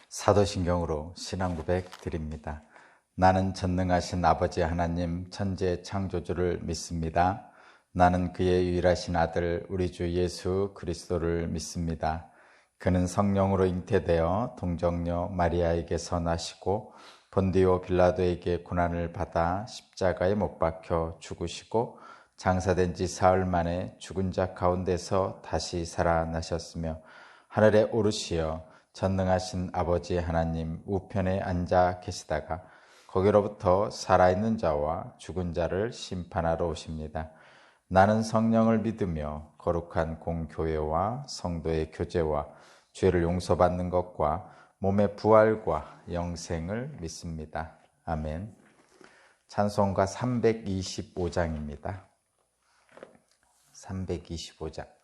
사도신경으로 신앙 고백 드립니다. 나는 전능하신 아버지 하나님 천지의 창조주를 믿습니다. 나는 그의 유일하신 아들 우리 주 예수 그리스도를 믿습니다. 그는 성령으로 잉태되어 동정녀 마리아에게서 나시고 본디오 빌라도에게 고난을 받아 십자가에 못 박혀 죽으시고 장사된 지 사흘 만에 죽은 자 가운데서 다시 살아나셨으며 하늘에 오르시어 전능하신 아버지 하나님 우편에 앉아 계시다가 거기로부터 살아있는 자와 죽은 자를 심판하러 오십니다. 나는 성령을 믿으며 거룩한 공교회와 성도의 교제와 죄를 용서받는 것과 몸의 부활과 영생을 믿습니다. 아멘. 찬송가 325장입니다. 325장.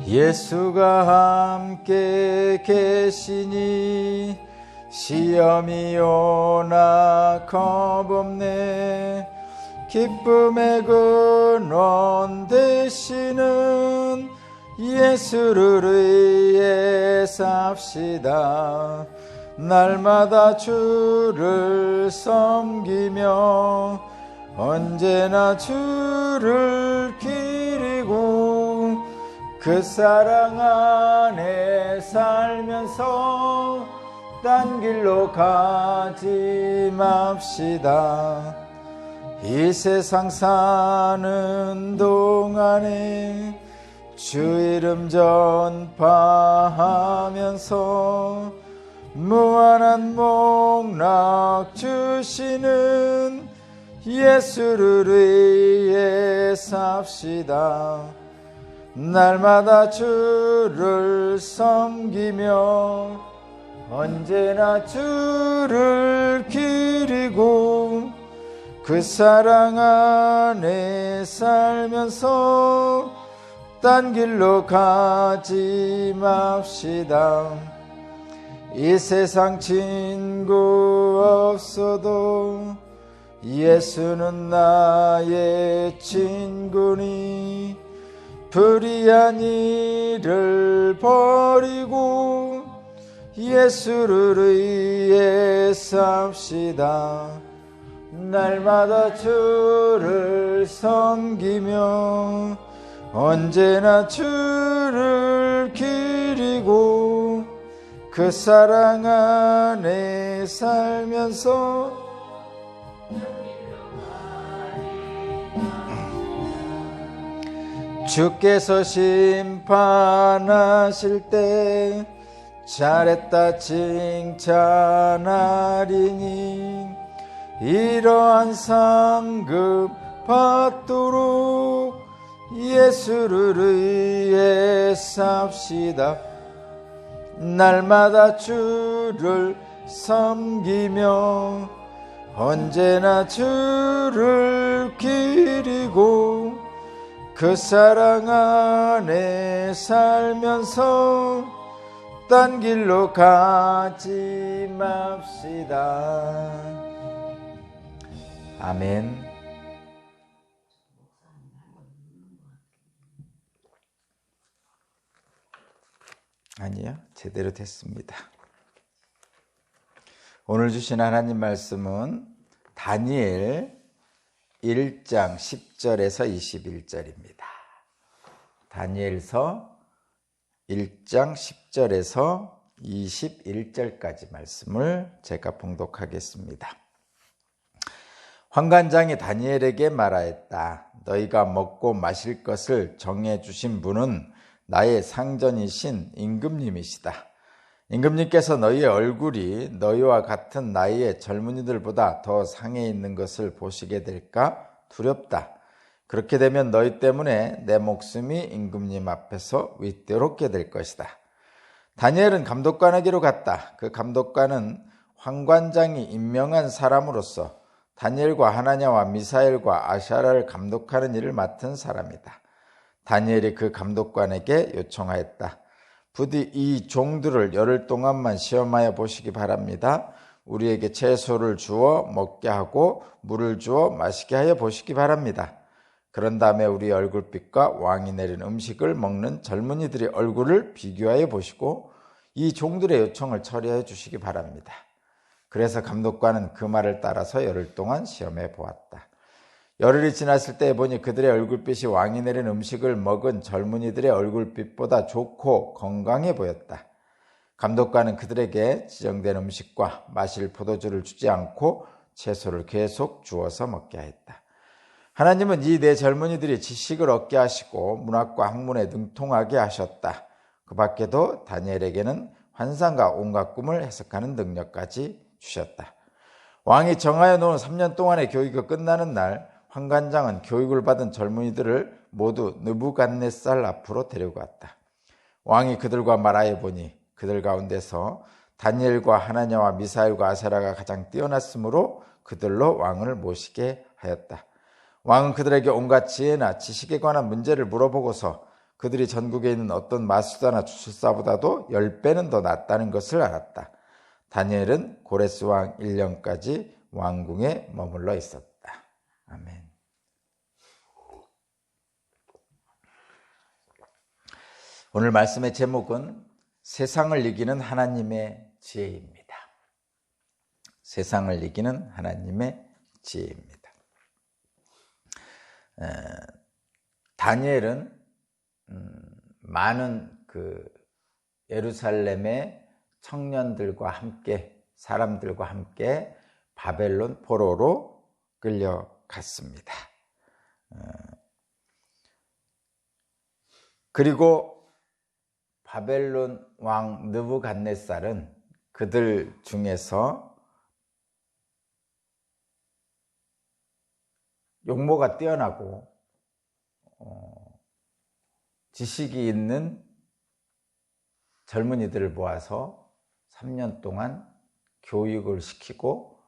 예수가 함께 계시니 시험이 오나 겁없네. 기쁨의 근원 되시는 예수를 위해 삽시다. 날마다 주를 섬기며 언제나 주를 기리고 그 사랑 안에 살면서 딴 길로 가지 맙시다. 이 세상 사는 동안에 주 이름 전파하면서 무한한 복락 주시는 예수를 위해 삽시다. 날마다 주를 섬기며 언제나 주를 기리고 그 사랑 안에 살면서 딴 길로 가지 맙시다. 이 세상 친구 없어도 예수는 나의 친구니 불의한 일을 버리고 예수를 위해 삽시다. 날마다 주를 섬기며 언제나 주를 기리고 그 사랑 안에 살면서 주께서 심판하실 때 잘했다 칭찬하리니 이러한 상급 받도록 예수를 위해 삽시다. 날마다 주를 섬기며 언제나 주를 기리고 그 사랑 안에 살면서 딴 길로 가지 맙시다. 아멘. 아니요, 제대로 됐습니다. 오늘 주신 하나님 말씀은 다니엘 1장 10절에서 21절입니다. 다니엘서 1장 10절에서 21절까지 말씀을 제가 봉독하겠습니다. 환관장이 다니엘에게 말하였다. 너희가 먹고 마실 것을 정해주신 분은 나의 상전이신 임금님이시다. 임금님께서 너희의 얼굴이 너희와 같은 나이의 젊은이들보다 더 상해 있는 것을 보시게 될까 두렵다. 그렇게 되면 너희 때문에 내 목숨이 임금님 앞에서 위태롭게 될 것이다. 다니엘은 감독관에게로 갔다. 그 감독관은 환관장이 임명한 사람으로서 다니엘과 하나냐와 미사엘과 아샤라를 감독하는 일을 맡은 사람이다. 다니엘이 그 감독관에게 요청하였다. 부디 이 종들을 열흘 동안만 시험하여 보시기 바랍니다. 우리에게 채소를 주어 먹게 하고 물을 주어 마시게 하여 보시기 바랍니다. 그런 다음에 우리 얼굴빛과 왕이 내린 음식을 먹는 젊은이들의 얼굴을 비교하여 보시고 이 종들의 요청을 처리하여 주시기 바랍니다. 그래서 감독관은 그 말을 따라서 열흘 동안 시험해 보았다. 열흘이 지났을 때 보니 그들의 얼굴빛이 왕이 내린 음식을 먹은 젊은이들의 얼굴빛보다 좋고 건강해 보였다. 감독관은 그들에게 지정된 음식과 마실 포도주를 주지 않고 채소를 계속 주어서 먹게 하였다. 하나님은 이 네 젊은이들이 지식을 얻게 하시고 문학과 학문에 능통하게 하셨다. 그 밖에도 다니엘에게는 환상과 온갖 꿈을 해석하는 능력까지 주셨다. 왕이 정하여 놓은 3년 동안의 교육이 끝나는 날 환관장은 교육을 받은 젊은이들을 모두 느부갓네살 앞으로 데려갔다. 왕이 그들과 말하여 보니 그들 가운데서 다니엘과 하나냐와 미사엘과 아사랴가 가장 뛰어났으므로 그들로 왕을 모시게 하였다. 왕은 그들에게 온갖 지혜나 지식에 관한 문제를 물어보고서 그들이 전국에 있는 어떤 마술사나 주술사보다도 10배는 더 낫다는 것을 알았다. 다니엘은 고레스 왕 1년까지 왕궁에 머물러 있었다. 아멘. 오늘 말씀의 제목은 세상을 이기는 하나님의 지혜입니다. 세상을 이기는 하나님의 지혜입니다. 다니엘은 많은 예루살렘의 청년들과 함께 사람들과 함께 바벨론 포로로 끌려갔습니다. 그리고 바벨론 왕 느부갓네살은 그들 중에서 용모가 뛰어나고 지식이 있는 젊은이들을 모아서 3년 동안 교육을 시키고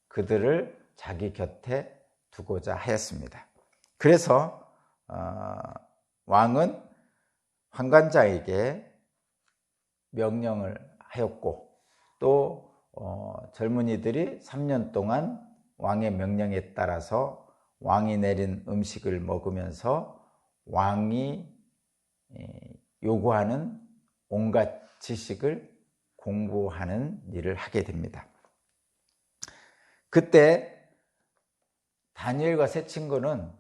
그들을 자기 곁에 두고자 하였습니다. 그래서 왕은 환관장에게 명령을 하였고 또 젊은이들이 3년 동안 왕의 명령에 따라서 왕이 내린 음식을 먹으면서 왕이 요구하는 온갖 지식을 공부하는 일을 하게 됩니다. 그때 다니엘과 세 친구는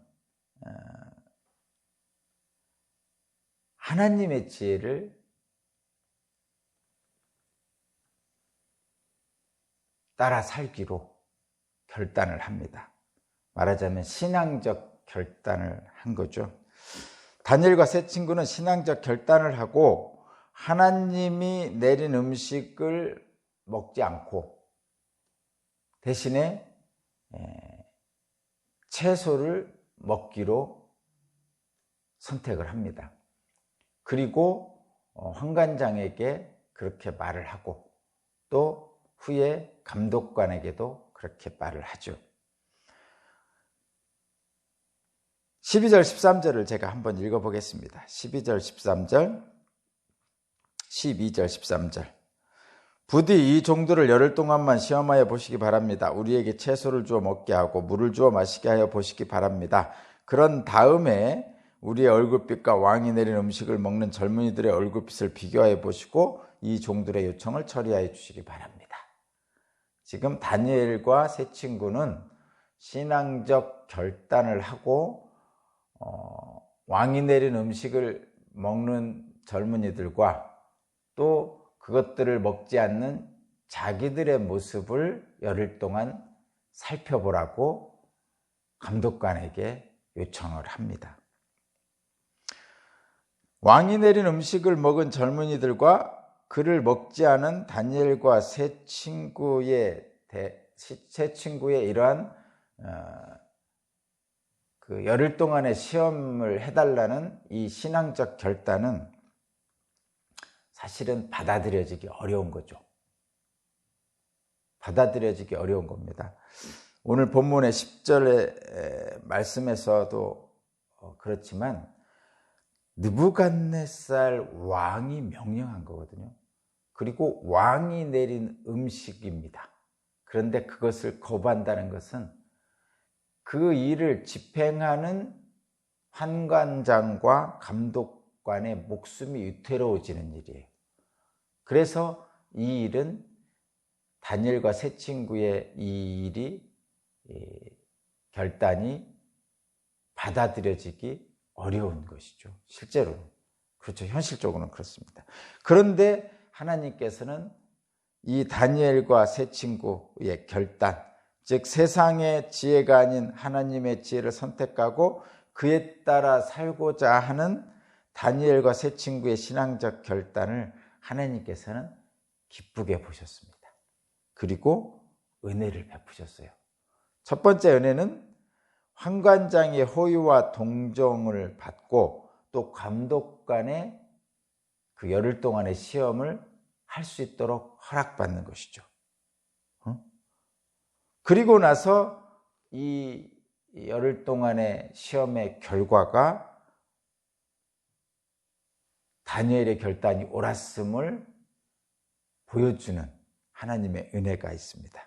하나님의 지혜를 따라 살기로 결단을 합니다. 말하자면 신앙적 결단을 한 거죠. 다니엘과 세 친구는 신앙적 결단을 하고 하나님이 내린 음식을 먹지 않고 대신에 채소를 먹기로 선택을 합니다. 그리고 환관장에게 그렇게 말을 하고 또 후에 감독관에게도 그렇게 말을 하죠. 12절 13절을 제가 한번 읽어보겠습니다. 12절 13절 12절 13절 부디 이 종들을 열흘 동안만 시험하여 보시기 바랍니다. 우리에게 채소를 주어 먹게 하고 물을 주어 마시게 하여 보시기 바랍니다. 그런 다음에 우리의 얼굴빛과 왕이 내린 음식을 먹는 젊은이들의 얼굴빛을 비교하여 보시고 이 종들의 요청을 처리하여 주시기 바랍니다. 지금 다니엘과 세 친구는 신앙적 결단을 하고 왕이 내린 음식을 먹는 젊은이들과 또 그것들을 먹지 않는 자기들의 모습을 열흘 동안 살펴보라고 감독관에게 요청을 합니다. 왕이 내린 음식을 먹은 젊은이들과 그를 먹지 않은 다니엘과 세 친구의 이러한 열흘 동안의 시험을 해달라는 이 신앙적 결단은 사실은 받아들여지기 어려운 거죠. 받아들여지기 어려운 겁니다. 오늘 본문의 10절의 말씀에서도 그렇지만 느부갓네살 왕이 명령한 거거든요. 그리고 왕이 내린 음식입니다. 그런데 그것을 거부한다는 것은 그 일을 집행하는 환관장과 감독관의 목숨이 위태로워지는 일이에요. 그래서 이 일은 다니엘과 세 친구의 이 일이 결단이 받아들여지기 어려운 것이죠. 실제로는. 그렇죠. 현실적으로는 그렇습니다. 그런데 하나님께서는 이 다니엘과 세 친구의 결단, 즉 세상의 지혜가 아닌 하나님의 지혜를 선택하고 그에 따라 살고자 하는 다니엘과 세 친구의 신앙적 결단을 하나님께서는 기쁘게 보셨습니다. 그리고 은혜를 베푸셨어요. 첫 번째 은혜는 환관장의 호의와 동정을 받고 또 감독관의 그 열흘 동안의 시험을 할 수 있도록 허락받는 것이죠. 그리고 나서 이 열흘 동안의 시험의 결과가 다니엘의 결단이 옳았음을 보여주는 하나님의 은혜가 있습니다.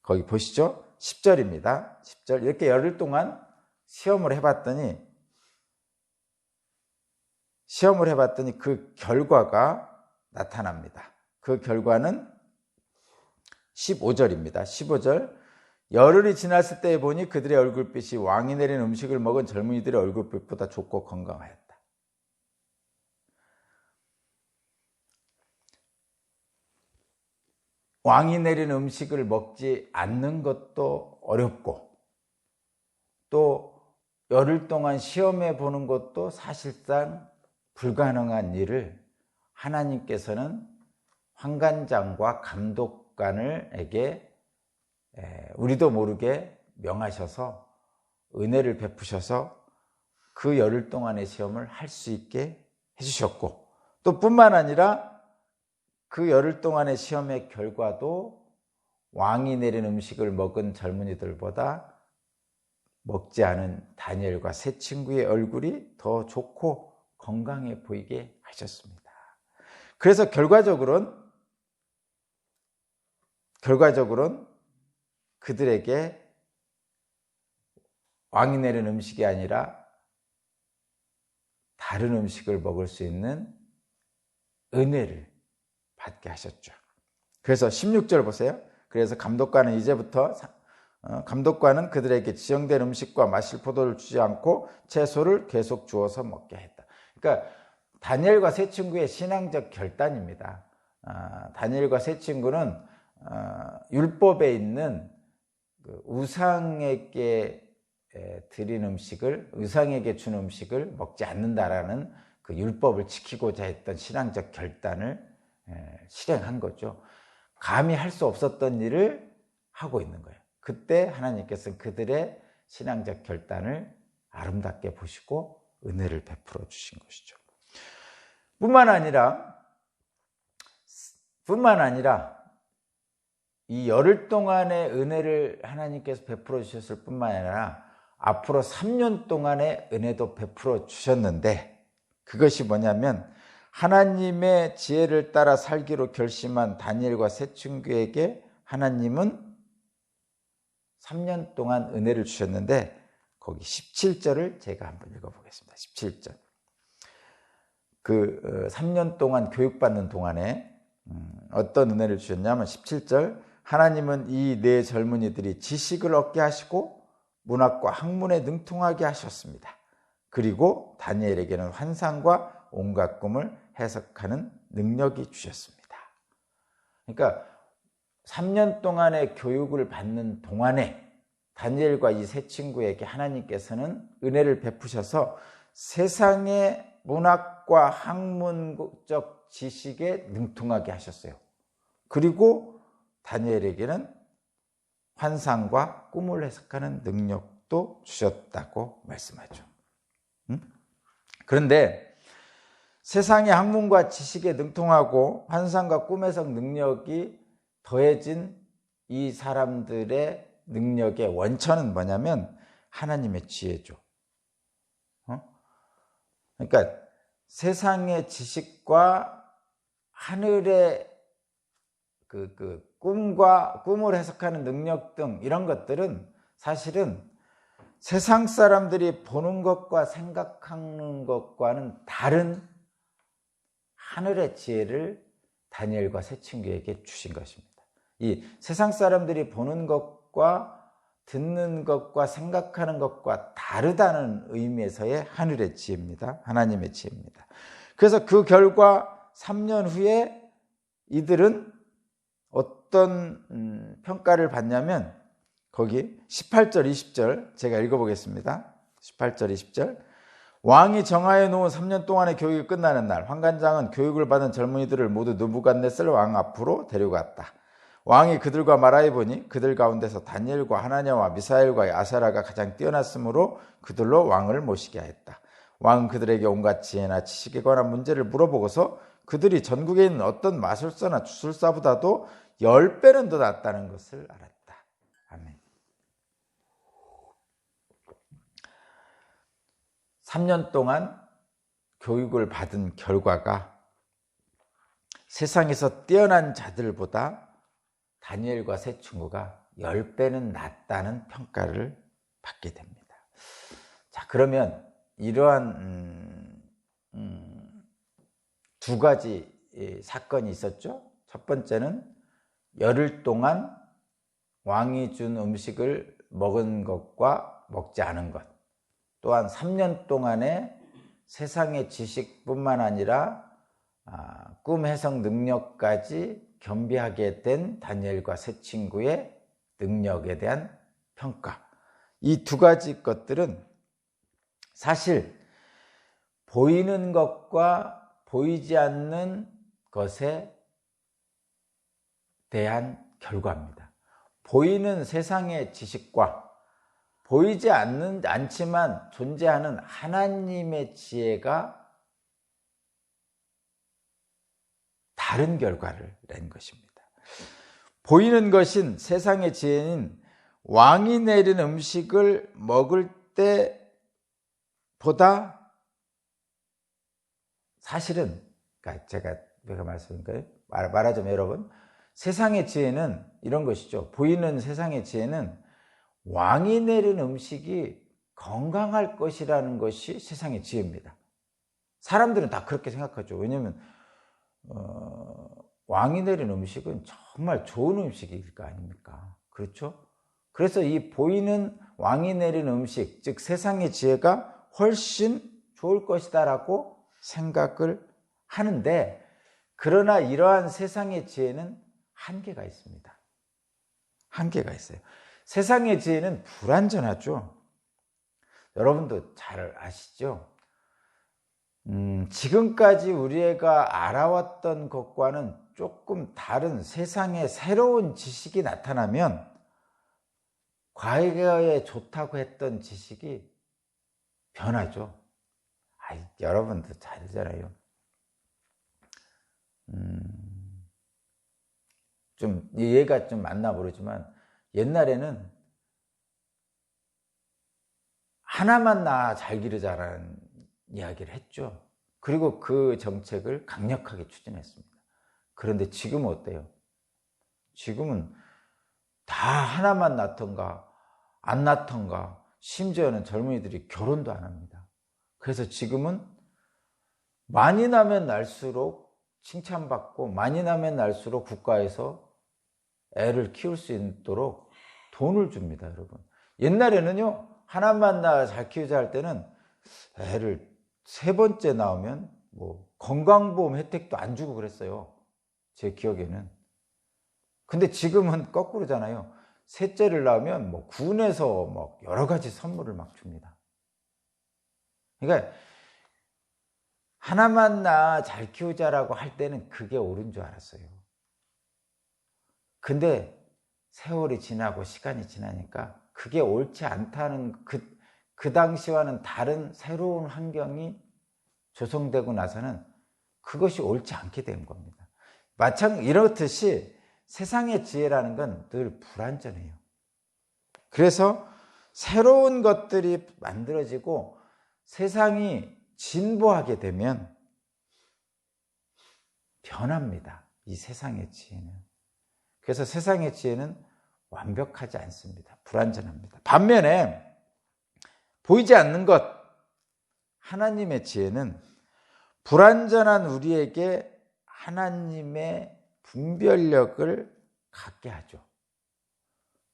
거기 보시죠. 10절입니다. 10절. 이렇게 열흘 동안 시험을 해봤더니 그 결과가 나타납니다. 그 결과는 15절입니다. 15절. 열흘이 지났을 때 보니 그들의 얼굴빛이 왕이 내린 음식을 먹은 젊은이들의 얼굴빛보다 좋고 건강하였다. 왕이 내린 음식을 먹지 않는 것도 어렵고 또 열흘 동안 시험해 보는 것도 사실상 불가능한 일을 하나님께서는 환관장과 감독관에게 우리도 모르게 명하셔서 은혜를 베푸셔서 그 열흘 동안의 시험을 할 수 있게 해주셨고 또 뿐만 아니라 그 열흘 동안의 시험의 결과도 왕이 내린 음식을 먹은 젊은이들보다 먹지 않은 다니엘과 세 친구의 얼굴이 더 좋고 건강해 보이게 하셨습니다. 그래서 결과적으로는 그들에게 왕이 내린 음식이 아니라 다른 음식을 먹을 수 있는 은혜를 받게 하셨죠. 그래서 16절 보세요. 그래서 감독관은 그들에게 지정된 음식과 마실 포도를 주지 않고 채소를 계속 주어서 먹게 했다. 그러니까 다니엘과 세 친구의 신앙적 결단입니다. 다니엘과 세 친구는 율법에 있는 우상에게 드린 음식을, 우상에게 준 음식을 먹지 않는다라는 그 율법을 지키고자 했던 신앙적 결단을 실행한 거죠. 감히 할 수 없었던 일을 하고 있는 거예요. 그때 하나님께서는 그들의 신앙적 결단을 아름답게 보시고 은혜를 베풀어 주신 것이죠. 뿐만 아니라 이 열흘 동안의 은혜를 하나님께서 베풀어 주셨을 뿐만 아니라 앞으로 3년 동안의 은혜도 베풀어 주셨는데 그것이 뭐냐면 하나님의 지혜를 따라 살기로 결심한 다니엘과 세 친구에게 하나님은 3년 동안 은혜를 주셨는데 거기 17절을 제가 한번 읽어보겠습니다. 17절. 그 3년 동안 교육받는 동안에 어떤 은혜를 주셨냐면 17절. 하나님은 이 네 젊은이들이 지식을 얻게 하시고 문학과 학문에 능통하게 하셨습니다. 그리고 다니엘에게는 환상과 온갖 꿈을 해석하는 능력이 주셨습니다. 그러니까 3년 동안의 교육을 받는 동안에 다니엘과 이 세 친구에게 하나님께서는 은혜를 베푸셔서 세상의 문학과 학문적 지식에 능통하게 하셨어요. 그리고 다니엘에게는 환상과 꿈을 해석하는 능력도 주셨다고 말씀하죠. 그런데 세상의 학문과 지식에 능통하고 환상과 꿈 해석 능력이 더해진 이 사람들의 능력의 원천은 뭐냐면 하나님의 지혜죠. 그러니까 세상의 지식과 하늘의 꿈을 해석하는 능력 등 이런 것들은 사실은 세상 사람들이 보는 것과 생각하는 것과는 다른 하늘의 지혜를 다니엘과 세 친구에게 주신 것입니다. 이 세상 사람들이 보는 것과 듣는 것과 생각하는 것과 다르다는 의미에서의 하늘의 지혜입니다. 하나님의 지혜입니다. 그래서 그 결과 3년 후에 이들은 어떤 평가를 받냐면 거기 18절 20절 제가 읽어보겠습니다. 18절 20절 왕이 정하여 놓은 3년 동안의 교육이 끝나는 날 환관장은 교육을 받은 젊은이들을 모두 느부갓네살 왕 앞으로 데려갔다. 왕이 그들과 말하여 보니 그들 가운데서 다니엘과 하나냐와 미사엘과 아사라가 가장 뛰어났으므로 그들로 왕을 모시게 하였다. 왕은 그들에게 온갖 지혜나 지식에 관한 문제를 물어보고서 그들이 전국에 있는 어떤 마술사나 주술사보다도 10배는 더 낫다는 것을 알았다. 아멘. 3년 동안 교육을 받은 결과가 세상에서 뛰어난 자들보다 다니엘과 세 친구가 10배는 낫다는 평가를 받게 됩니다. 자, 그러면 이러한 두 가지 사건이 있었죠. 첫 번째는 열흘 동안 왕이 준 음식을 먹은 것과 먹지 않은 것, 또한 3년 동안의 세상의 지식뿐만 아니라 꿈 해석 능력까지 겸비하게 된 다니엘과 세 친구의 능력에 대한 평가. 이 두 가지 것들은 사실 보이는 것과 보이지 않는 것에 대한 결과입니다. 보이는 세상의 지식과 보이지 않지만 존재하는 하나님의 지혜가 다른 결과를 낸 것입니다. 보이는 것인 세상의 지혜는 왕이 내린 음식을 먹을 때보다 사실은 제가 말씀드릴까요? 말하자면 여러분, 세상의 지혜는 이런 것이죠. 보이는 세상의 지혜는 왕이 내린 음식이 건강할 것이라는 것이 세상의 지혜입니다. 사람들은 다 그렇게 생각하죠. 왜냐하면 왕이 내린 음식은 정말 좋은 음식일 거 아닙니까? 그렇죠? 그래서 이 보이는 왕이 내린 음식, 즉 세상의 지혜가 훨씬 좋을 것이다라고 생각을 하는데, 그러나 이러한 세상의 지혜는 한계가 있습니다. 한계가 있어요. 세상의 지혜는 불완전하죠. 여러분도 잘 아시죠? 지금까지 우리가 알아왔던 것과는 조금 다른 세상의 새로운 지식이 나타나면 과거에 좋다고 했던 지식이 변하죠. 여러분도 잘 알잖아요. 좀 이해가 좀 맞나 모르지만 옛날에는 하나만 낳아 잘 기르자라는 이야기를 했죠. 그리고 그 정책을 강력하게 추진했습니다. 그런데 지금은 어때요? 지금은 다 하나만 낳던가 안 낳던가, 심지어는 젊은이들이 결혼도 안 합니다. 그래서 지금은 많이 나면 날수록 칭찬받고 많이 나면 날수록 국가에서 애를 키울 수 있도록 돈을 줍니다, 여러분. 옛날에는요, 하나만 낳아 잘 키우자 할 때는 애를 3번째 낳으면 건강보험 혜택도 안 주고 그랬어요. 제 기억에는. 근데 지금은 거꾸로잖아요. 셋째를 낳으면 군에서 여러 가지 선물을 막 줍니다. 그러니까 하나만 낳아 잘 키우자라고 할 때는 그게 옳은 줄 알았어요. 근데 세월이 지나고 시간이 지나니까 그게 옳지 않다는 그 당시와는 다른 새로운 환경이 조성되고 나서는 그것이 옳지 않게 된 겁니다. 이렇듯이 세상의 지혜라는 건 늘 불완전해요. 그래서 새로운 것들이 만들어지고 세상이 진보하게 되면 변합니다. 이 세상의 지혜는. 그래서 세상의 지혜는 완벽하지 않습니다. 불완전합니다. 반면에 보이지 않는 것, 하나님의 지혜는 불완전한 우리에게 하나님의 분별력을 갖게 하죠.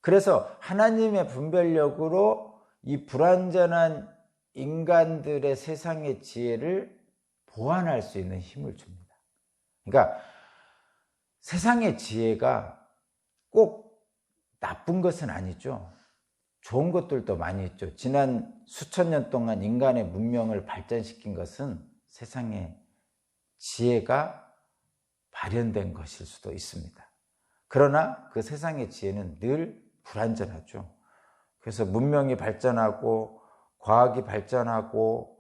그래서 하나님의 분별력으로 이 불완전한 인간들의 세상의 지혜를 보완할 수 있는 힘을 줍니다. 그러니까 세상의 지혜가 꼭 나쁜 것은 아니죠. 좋은 것들도 많이 있죠. 지난 수천 년 동안 인간의 문명을 발전시킨 것은 세상의 지혜가 발현된 것일 수도 있습니다. 그러나 그 세상의 지혜는 늘 불완전하죠. 그래서 문명이 발전하고 과학이 발전하고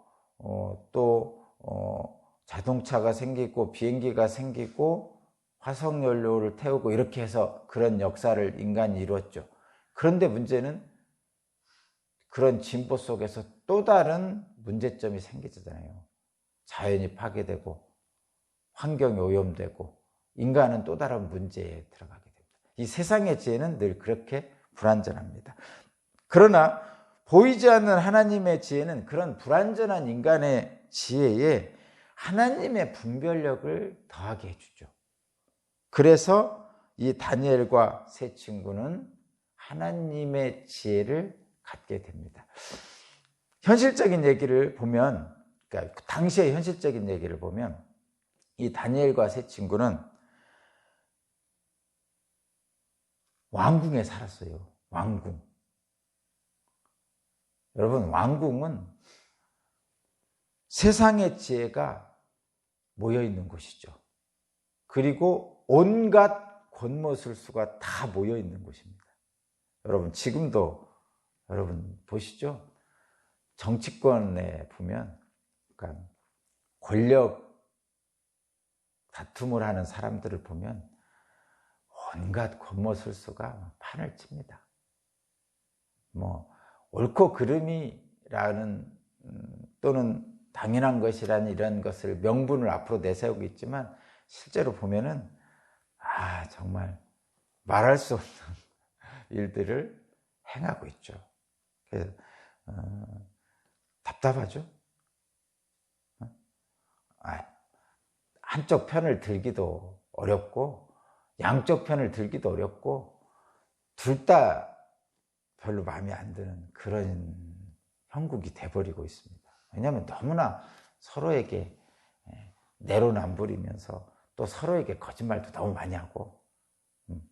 자동차가 생기고 비행기가 생기고 화석연료를 태우고 이렇게 해서 그런 역사를 인간이 이루었죠. 그런데 문제는 그런 진보 속에서 또 다른 문제점이 생기잖아요. 자연이 파괴되고 환경이 오염되고 인간은 또 다른 문제에 들어가게 됩니다. 이 세상의 지혜는 늘 그렇게 불완전합니다. 그러나 보이지 않는 하나님의 지혜는 그런 불완전한 인간의 지혜에 하나님의 분별력을 더하게 해주죠. 그래서 이 다니엘과 세 친구는 하나님의 지혜를 갖게 됩니다. 현실적인 얘기를 보면, 그러니까 당시의 현실적인 얘기를 보면 이 다니엘과 세 친구는 왕궁에 살았어요. 왕궁. 여러분, 왕궁은 세상의 지혜가 모여 있는 곳이죠. 그리고 온갖 권모술수가 다 모여 있는 곳입니다. 여러분, 지금도 여러분 보시죠? 정치권에 보면, 그러니까 권력 다툼을 하는 사람들을 보면 온갖 권모술수가 판을 칩니다. 옳고 그름이라는 또는 당연한 것이라는 이런 것을 명분을 앞으로 내세우고 있지만 실제로 보면은 정말 말할 수 없는 일들을 행하고 있죠. 그래서 답답하죠. 한쪽 편을 들기도 어렵고 양쪽 편을 들기도 어렵고 둘 다 별로 마음에 안 드는 그런 형국이 돼버리고 있습니다. 왜냐하면 너무나 서로에게 내로남불이면서 또 서로에게 거짓말도 너무 많이 하고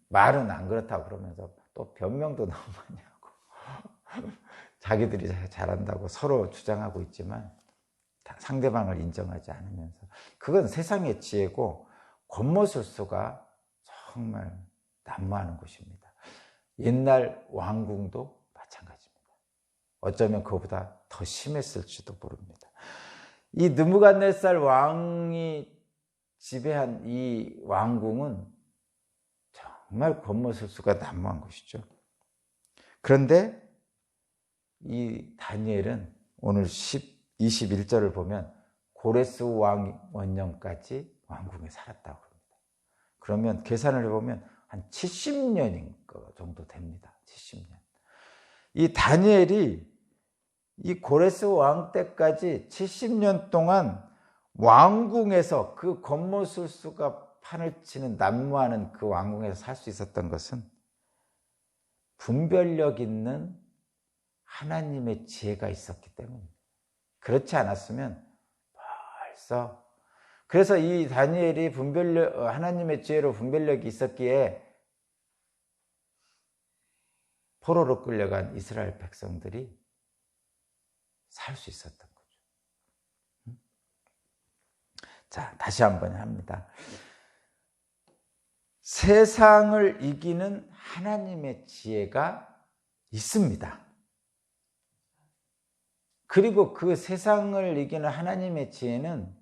말은 안 그렇다고 그러면서 또 변명도 너무 많이 하고 자기들이 잘한다고 서로 주장하고 있지만 상대방을 인정하지 않으면서 그건 세상의 지혜고 권모술수가 정말 난무하는 곳입니다. 옛날 왕궁도 마찬가지입니다. 어쩌면 그보다 더 심했을지도 모릅니다. 이 느부갓네살 왕이 지배한 이 왕궁은 정말 권모술수가 난무한 곳이죠. 그런데 이 다니엘은 오늘 21절을 보면 고레스 왕 원년까지 왕궁에 살았다고 합니다. 그러면 계산을 해보면 한 70년인 정도 됩니다. 70년. 이 다니엘이 이 고레스 왕 때까지 70년 동안 왕궁에서 그 권모술수가 판을 치는 난무하는 그 왕궁에서 살 수 있었던 것은 분별력 있는 하나님의 지혜가 있었기 때문입니다. 그렇지 않았으면 벌써 그래서 이 다니엘이 하나님의 지혜로 분별력이 있었기에 포로로 끌려간 이스라엘 백성들이 살 수 있었던 거죠. 자, 다시 한번 합니다. 세상을 이기는 하나님의 지혜가 있습니다. 그리고 그 세상을 이기는 하나님의 지혜는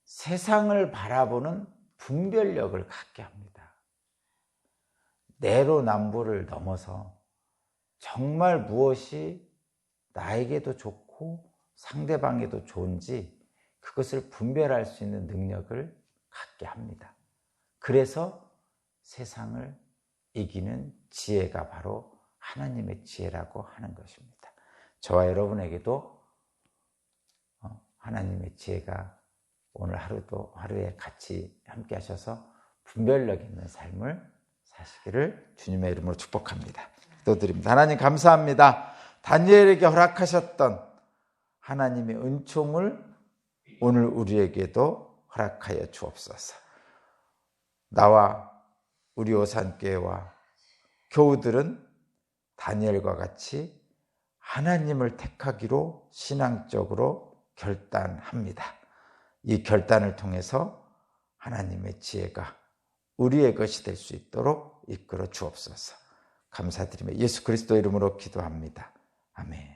세상을 바라보는 분별력을 갖게 합니다. 내로남불을 넘어서 정말 무엇이 나에게도 좋고 상대방에도 좋은지 그것을 분별할 수 있는 능력을 갖게 합니다. 그래서 세상을 이기는 지혜가 바로 하나님의 지혜라고 하는 것입니다. 저와 여러분에게도 하나님의 지혜가 오늘 하루에 같이 함께 하셔서 분별력 있는 삶을 사시기를 주님의 이름으로 축복합니다. 기도드립니다. 하나님 감사합니다. 다니엘에게 허락하셨던 하나님의 은총을 오늘 우리에게도 허락하여 주옵소서. 나와 우리 오산교회와 교우들은 다니엘과 같이 하나님을 택하기로 신앙적으로 결단합니다. 이 결단을 통해서 하나님의 지혜가 우리의 것이 될 수 있도록 이끌어 주옵소서. 감사드리며 예수 그리스도 이름으로 기도합니다. 아멘.